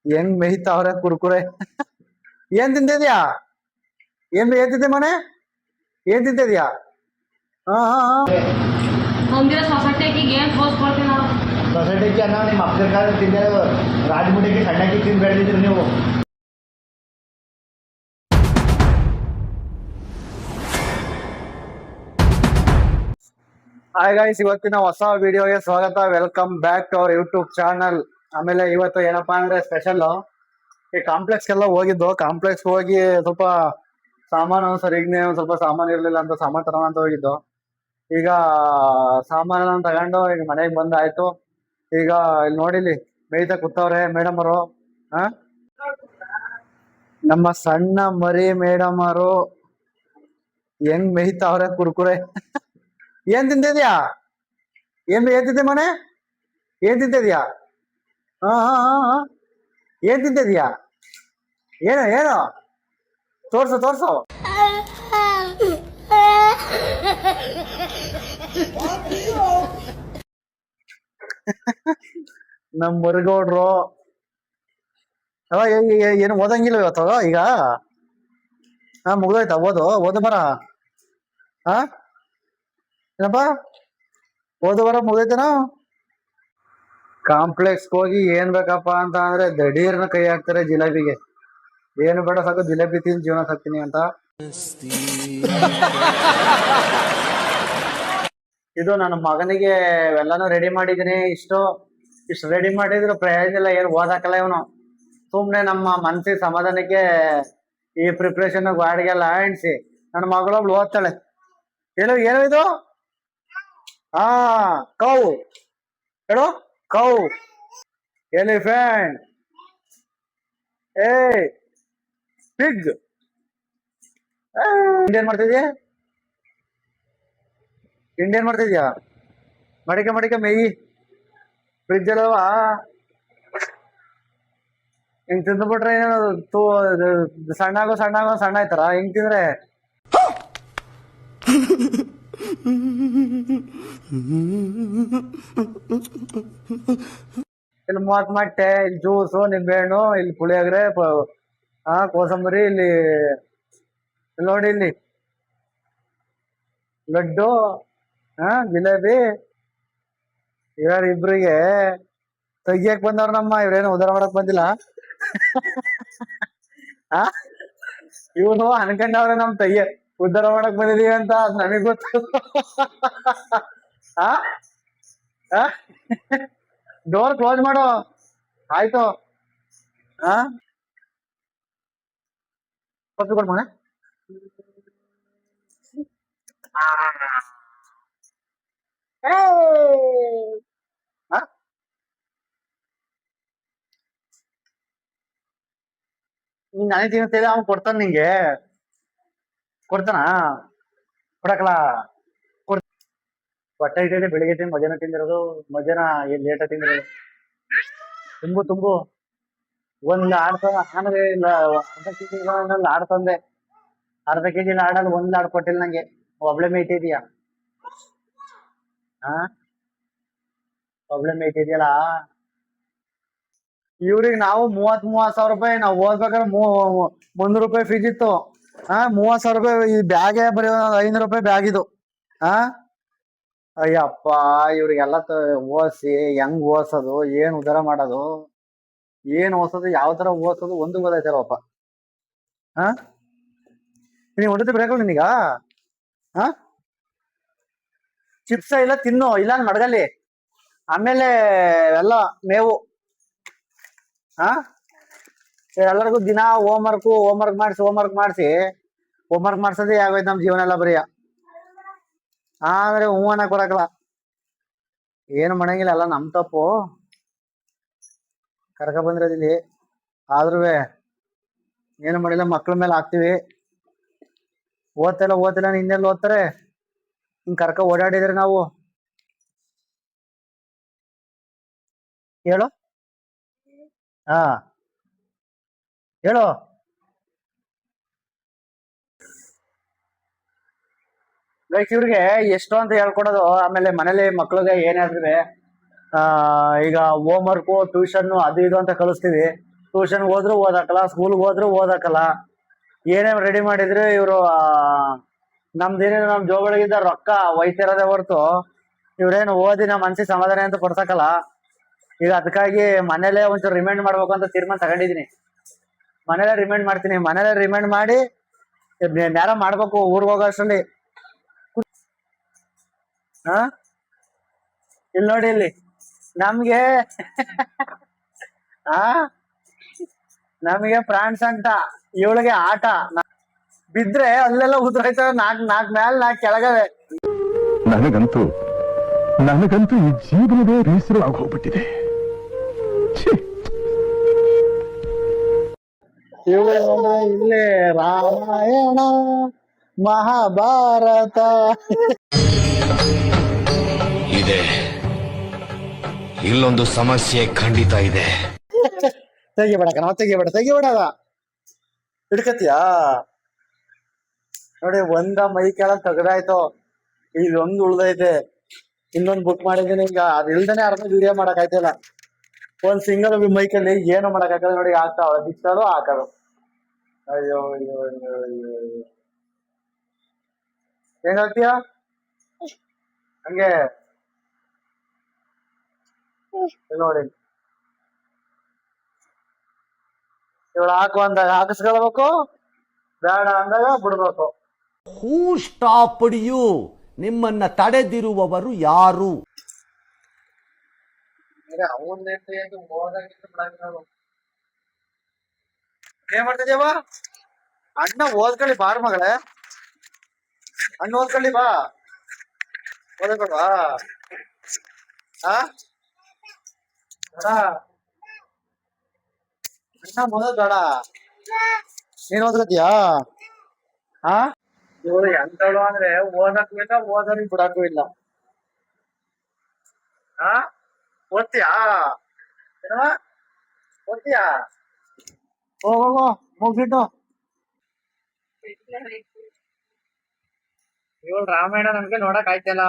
ಹೆಂಗ್ ಮೇಯ್ತಾವ್ರೆ ಕುರ್ಕುರೆ. ಏನ್ ತಿಂತಿದ್ಯಾ? ಏನ್ ತಿಂದೆ ಮನೆ? ಏನ್ ತಿಂತಿದ್ಯಾ? ಹಾ ಹಾ ಹಾ. ಒಂದಿನ ಸೊಸೈಟಿಗೆ ಏನು ಪೋಸ್ಟ್ ಕೊಡ್ತೀನಿ ನೋಡು. ಸೊಸೈಟಿಗೆ ಅನ್ನ ನಿಮ್ಮ ಅಪ್ಪನ ಕಾಲ ತಿಂದೆ ರಾಜಮುಡಿಗೆ ಸಣ್ಣಕ್ಕೆ ತಿಂದು ಬೆಳೆದಿದ್ರು ನೀವು. ಹಾಯ್ ಗೈಸ್, ಇವತ್ತಿನ ಹೊಸ ವಿಡಿಯೋಗೆ ಸ್ವಾಗತ. Welcome back to our YouTube channel. ಆಮೇಲೆ ಇವತ್ತು ಏನಪ್ಪಾ ಅಂದ್ರೆ ಸ್ಪೆಷಲ್, ಈ ಕಾಂಪ್ಲೆಕ್ಸ್ಗೆಲ್ಲ ಹೋಗಿದ್ದು. ಕಾಂಪ್ಲೆಕ್ಸ್ ಹೋಗಿ ಸ್ವಲ್ಪ ಸಾಮಾನು ಸರಿಗ್ನೆ ಒಂದ್ ಸ್ವಲ್ಪ ಸಾಮಾನು ಇರ್ಲಿಲ್ಲ ಅಂತ ಸಾಮಾನು ತರೋಣ ಅಂತ ಹೋಗಿದ್ದು. ಈಗ ಸಾಮಾನ ತಗೊಂಡು ಈಗ ಮನೆಗೆ ಬಂದಾಯ್ತು. ಈಗ ಇಲ್ಲಿ ನೋಡಿಲಿ ಮೇಯ್ತಾ ಕೂತವ್ರೆ ಮೇಡಮ್ ಅವರು. ಹ ನಮ್ಮ ಸಣ್ಣ ಮರಿ ಮೇಡಮ್ ಅವರು ಹೆಂಗ್ ಮೇಯ್ತಾವ್ರೆ ಕುರ್ಕುರೆ. ಏನ್ ತಿಂತಿದ್ಯಾ? ಏನ್ ತಿಂದೆ ಮನೆ? ಏನ್ ತಿಂತಿದ್ಯಾ? ಹಾ ಹಾ ಹಾ ಹಾ. ಏನ್ ತಿಂತಿದ್ಯಾ? ಏನು ಏನು ತೋರ್ಸು ತೋರ್ಸು. ನಮ್ ಮರಿಗೌಡ್ರು ಅವ ಏನು ಓದಂಗಿಲ್ಲ ಇವತ್ತು ಈಗ. ಹಾ, ಮುಗ್ದೋಯ್ತಾ ಓದು ಬರ? ಹಾ, ಏನಪ್ಪಾ ಓದು ಬರ ಮುಗ್ದೈತೇನೋ? ಕಾಂಪ್ಲೆಕ್ಸ್ ಹೋಗಿ ಏನ್ ಬೇಕಪ್ಪ ಅಂತ ಅಂದ್ರೆ ದಿಢೀರ್ನ ಕೈ ಹಾಕ್ತಾರೆ ಜಿಲೇಬಿಗೆ. ಏನು ಬೇಡ, ಸಾಕು ಜಿಲೇಬಿ ತಿಂದು ಜೀವನ ಸಾಕ್ತೀನಿ ಅಂತ. ಇದು ನನ್ನ ಮಗನಿಗೆ ಎಲ್ಲಾನು ರೆಡಿ ಮಾಡಿದೀನಿ. ಇಷ್ಟು ರೆಡಿ ಮಾಡಿದ್ರು ಪ್ರಯೋಜನ ಇಲ್ಲ, ಏನು ಓದಾಕಲ್ಲ ಇವನು. ಸುಮ್ನೆ ನಮ್ಮ ಮನಸ್ಸಿಗೆ ಸಮಾಧಾನಕ್ಕೆ ಈ ಪ್ರಿಪ್ರೇಷನ್ ಗಾಡಿಗೆಲ್ಲ ಎಣ್ಸಿ ನನ್ನ ಮಗಳೊಬ್ಳು ಓದ್ತಾಳೆ. ಏನು ಇದು? ಹಾ, ಕೌ ಹೇಳು. ಕೌ, ಎಲಿಫೆಂಟ್, ಏ ಪಿಗ್. ಇಂಡಿಯನ್ ಮಾಡ್ತಿದ್ಯಾ? ಮಡಿಕೆ ಮೇಯಿ ಫ್ರಿಜ್ ಅಲ್ಲವಾ? ಹಿಂಗ್ ತಿಂದ್ಬಿಟ್ರೆ ಏನೋ ಸಣ್ಣ ಆಯ್ತಾರ ಹಿಂಗ್ ತಿಂದ್ರೆ? ಇಲ್ಲಿ ಮೂವತ್ ಮೊಟ್ಟೆ, ಇಲ್ಲಿ ಜ್ಯೂಸು, ನಿಂಬೆಹಣ್ಣು, ಇಲ್ಲಿ ಪುಳಿಯೋಗರೆ, ಕೋಸಂಬರಿ, ಇಲ್ಲಿ ನೋಡಿ, ಇಲ್ಲಿ ಲಡ್ಡು, ಜಿಲೇಬಿ. ಇವ್ರಿಬ್ರಿಗೆ ತೆಗಿಯಕ್ ಬಂದವ್ರ ನಮ್ಮ, ಇವ್ರೇನು ಉದಾರ ಮಾಡಕ್ ಬಂದಿಲ್ಲ. ಆ ಇವನು ಅನ್ಕೊಂಡವ್ರೆ ನಮ್ ಉದ್ಧಾರ ಮಾಡಕ್ ಬಂದಿದೀವಿ ಅಂತ. ಅದ್ ನಮಗ್ ಗೊತ್ತು. ಡೋರ್ ಕ್ಲೋಸ್ ಮಾಡು. ಆಯ್ತು. ಹಾ, ಕೊಟ್ಟು ಕೊಡ್ಮೋಣ. ನೀನ್ ನನಗೆ ತಿನ್ನಿಸ್ತೇವೆ, ಅವ್ನು ಕೊಡ್ತಾನ ನಿಂಗೆ? ಕೊಡ್ತಾನ? ಕೊಡಕಲ್ಲ? ಹೊಟ್ಟೆ ಇಟ್ಟಿದೆ. ಬೆಳಿಗ್ಗೆ ತಿಂದು ಮಧ್ಯಾಹ್ನ ತಿಂದಿರೋದು. ಮಧ್ಯಾಹ್ನ ಲೇಟ ತಿಂದಿರೋದು. ತುಂಬು ಒಂದ್ ಆಮೇಲೆ ಇಲ್ಲ, ಅರ್ಧ ಕೆಜಿ ಲಾಡ್ ತಂದೆ. ಅರ್ಧ ಕೆಜಿ ಲಾಡಲ್ಲಿ ಒಂದ್ ಲಾಡ್ ಕೊಟ್ಟಿಲ್ಲ ನಂಗೆ. ಒಬ್ಳೆ ಮೇಯ್ತಿದ್ಯಾ? ಹಾ, ಒಬ್ಳೆ ಮೇಯ್ತಿದ್ಯಲ್ಲ. ಇವ್ರಿಗೆ ನಾವು 30,000 ರೂಪಾಯಿ, ನಾವು ಓದ್ಬೇಕಾದ್ರೆ 300 ರೂಪಾಯಿ ಫೀಸ್ ಇತ್ತು. 30,000 ರೂಪಾಯಿ ಈ ಬ್ಯಾಗೆ, ಬರೀ 500 ರೂಪಾಯಿ ಬ್ಯಾಗ್ ಇದು. ಹಾ, ಅಯ್ಯಪ್ಪ, ಇವ್ರಿಗೆಲ್ಲ ಓದಿಸಿ ಹೆಂಗ್ ಓದ್ಸೋದು, ಏನ್ ಉದ್ಧಾರ ಮಾಡೋದು, ಏನ್ ಓದ್ಸೋದು, ಯಾವ ತರ ಓದ್ಸೋದು ಒಂದು ಗೊತ್ತಾಯ್ತಲ್ಲಪ್ಪ. ಹಾ, ನೀನ್ ಹೊಂಟತಿ ಬೇಕು ನಿನಗ? ಹಾ, ಚಿಪ್ಸ ಇಲ್ಲ ತಿನ್ನು, ಇಲ್ಲ ಮಡಗಲ್ಲಿ. ಆಮೇಲೆ ಎಲ್ಲ ಮೇವು. ಹಾ, ಎಲ್ಲರಿಗೂ ದಿನ ಹೋಮ್ವರ್ಕ್ ಮಾಡ್ಸೋದೇ ಆಗೋಯ್ತು ನಮ್ ಜೀವನ ಎಲ್ಲ ಬರೀ. ಆದ್ರೆ ಅನ್ನಕ್ ಬರಕಲ್ಲ, ಏನು ಮಾಡಂಗಿಲ್ಲ. ಎಲ್ಲ ನಮ್ ತಪ್ಪು. ಕರ್ಕ ಬಂದಿರೋದಿಲ್ಲಿ ಆದ್ರೂ ಏನು ಮಾಡಿಲ್ಲ. ಮಕ್ಳ ಮೇಲೆ ಹಾಕ್ತಿವಿ. ಓದ್ತಿಲ್ಲ ಇನ್ನೆಲ್ಲ ಓದ್ತಾರೆ? ಹಿಂಗ್ ಕರ್ಕ ಓಡಾಡಿದ್ರೆ ನಾವು. ಹೇಳು. ಹಾ, ಹೇಳು. ಲೈಕ್ ಇವ್ರಿಗೆ ಎಷ್ಟು ಅಂತ ಹೇಳ್ಕೊಡೋದು. ಆಮೇಲೆ ಮನೇಲಿ ಮಕ್ಳಿಗೆ ಏನಾದ್ರು ಈಗ ಹೋಮ್ವರ್ಕು, ಟ್ಯೂಷನ್, ಅದು ಇದು ಅಂತ ಕಳಿಸ್ತೀವಿ. ಟ್ಯೂಷನ್ಗೆ ಹೋದ್ರು ಓದಾಕಲ್ಲ, ಸ್ಕೂಲ್ಗೆ ಹೋದ್ರು ಓದಾಕಲ್ಲ. ಏನೇ ರೆಡಿ ಮಾಡಿದ್ರು ಇವರು ನಮ್ದೇನೇನು ನಮ್ ಜೋಗಳಿಗಿದ್ದ ರೊಕ್ಕ ಒಯ್ತಿರೋದೇ ಹೊರ್ತು ಇವ್ರೇನು ಓದಿ ನಮ್ಮ ಮನ್ಸಿಗೆ ಸಮಾಧಾನ ಅಂತ ಕೊಡ್ಸಕಲ್ಲ. ಈಗ ಅದಕ್ಕಾಗಿ ಮನೇಲೆ ಒಂಚೂರು ರಿಮೈಂಡ್ ಮಾಡ್ಬೇಕು ಅಂತ ತೀರ್ಮಾನ ತಗೊಂಡಿದೀನಿ. ಮನೇಲೆ ರಿಮೈಂಡ್ ಮಾಡ್ತೀನಿ, ಮನೇಲೆ ರಿಮೈಂಡ್ ಮಾಡಿ ನೇರ ಮಾಡ್ಬೇಕು ಊರ್ಗ್ ಹೋಗೋ ಅಷ್ಟ್ರಲ್ಲಿ. ಹಾ ಇಲ್ಲಿ ನೋಡಿ, ಇಲ್ಲಿ ನಮ್ಗೆ ಆ ನಮಗೆ ಫ್ರಾನ್ಸ್ ಅಂತ, ಇವಳಿಗೆ ಆಟ. ಬಿದ್ರೆ ಅಲ್ಲೆಲ್ಲ ಉದ್ರೈತವೆ, ನಾಕ್ ಮ್ಯಾಲ್ ನಾಕ್ ಕೆಳಗವೆ. ನನಗಂತೂ ಈ ಜೀವನವೇ ಬೇಸರವಾಗಿ ಹೋಗ್ಬಿಟ್ಟಿದೆ. ಇವಳು ಇಲ್ಲೇ ರಾಮಾಯಣ ಮಹಾಭಾರತ ಇದೆ. ಇಲ್ಲೊಂದು ಸಮಸ್ಯೆ ಖಂಡಿತ ಇದೆ. ತೆಗಿಬೇಡ ಕಣ, ತೆಗಿಬೇಡ ಹಿಡ್ಕತಿಯಾ ನೋಡಿ. ಒಂದ ಮೈ ಕೆಳ ತೆಗ್ದಾಯ್ತು, ಇದೊಂದು ಉಳ್ದೈತೆ. ಇನ್ನೊಂದು ಬುಕ್ ಮಾಡಿದೀನಿ. ಈಗ ಅದ್ ಇಲ್ದೇನೆ ಅರ್ಧ ವಿಡಿಯೋ ಮಾಡಕ್ ಆಯ್ತಿಲ್ಲ. ಒಂದ್ ಸಿಂಗಲ್ ಮೈಕಲ್ಲಿ ಏನು ಮಾಡಕ್ ಆಗಲ್ಲ ನೋಡಿ. ಆಗ್ತಾವ ಬಿಚ್ಚೋದು ಹಾಕೋದು. ಅಯ್ಯೋ ಅಯ್ಯೋ ಅಯ್ಯೋ ಅಯ್ಯೋ ಅಯ್ಯೋ. ಹೆಂಗ್ ಆಗ್ತೀಯ ಹಂಗೆ ನೋಡಿ. ಇವಳು ಹಾಕು ಅಂದಾಗ ಹಾಕಿಸ್ಕೊಳ್ಬೇಕು, ಬೇಡ ಅಂದಾಗ ಬಿಡ್ಬೇಕು. ಹೂ ಸ್ಟಾಪ್ಡ್ ಯು? ನಿಮ್ಮನ್ನ ತಡೆದಿರುವವರು ಯಾರು? ಏನ್ ಮಾಡ್ತಿದ್ಯವ? ಅಣ್ಣ ಓದ್ಕೊಳ್ಳಿ ಬಾರ್ ಮಗಳೇ, ಅಣ್ಣ ಓದ್ಕೊಳ್ಳಿ ಬಾ. ಓದಬೇಕಲ್ವಾ? ಅಣ್ಣ ಮೊದಲು ಬೇಡ, ನೀನ್ ಓದ್ಕತಿಯಾ? ಇವಳು ಎಂತಳು ಅಂದ್ರೆ ಓದಕ್ಕೂ ಇಲ್ಲ, ಓದೋರಿಗೆ ಬಿಡಕ್ಕೂ ಇಲ್ಲ. ಓದ್ತೀಯಾ ಏನವ? ಓದ್ತೀಯಾ? ಹೋಗೋ ಮುಗ್ಬಿಟ್ಟು. ಇವಳು ರಾಮಾಯಣ ನಮ್ಗೆ ನೋಡಕ್ ಆಯ್ತಲ್ಲ.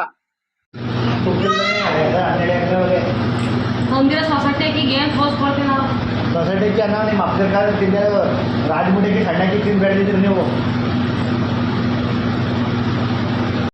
ಒಂದಿನ ಸೊಸೈಟಿಗೆ ಏನ್ ಪೋಸ್ಟ್ ಕೊಡ್ತೀನಿ ನೋಡು. ಸೊಸೈಟಿಗೆ ಅನ್ನ ನಿಮ್ಮ ಅಪ್ಪನ ಕಾಲದಲ್ಲಿ ತಿಂದ ರಾಜಮುಡಿಗೆ ಸಣ್ಣಕ್ಕೆ ತಿಂದು ಬೆಳೆದಿದ್ರು ನೀವು.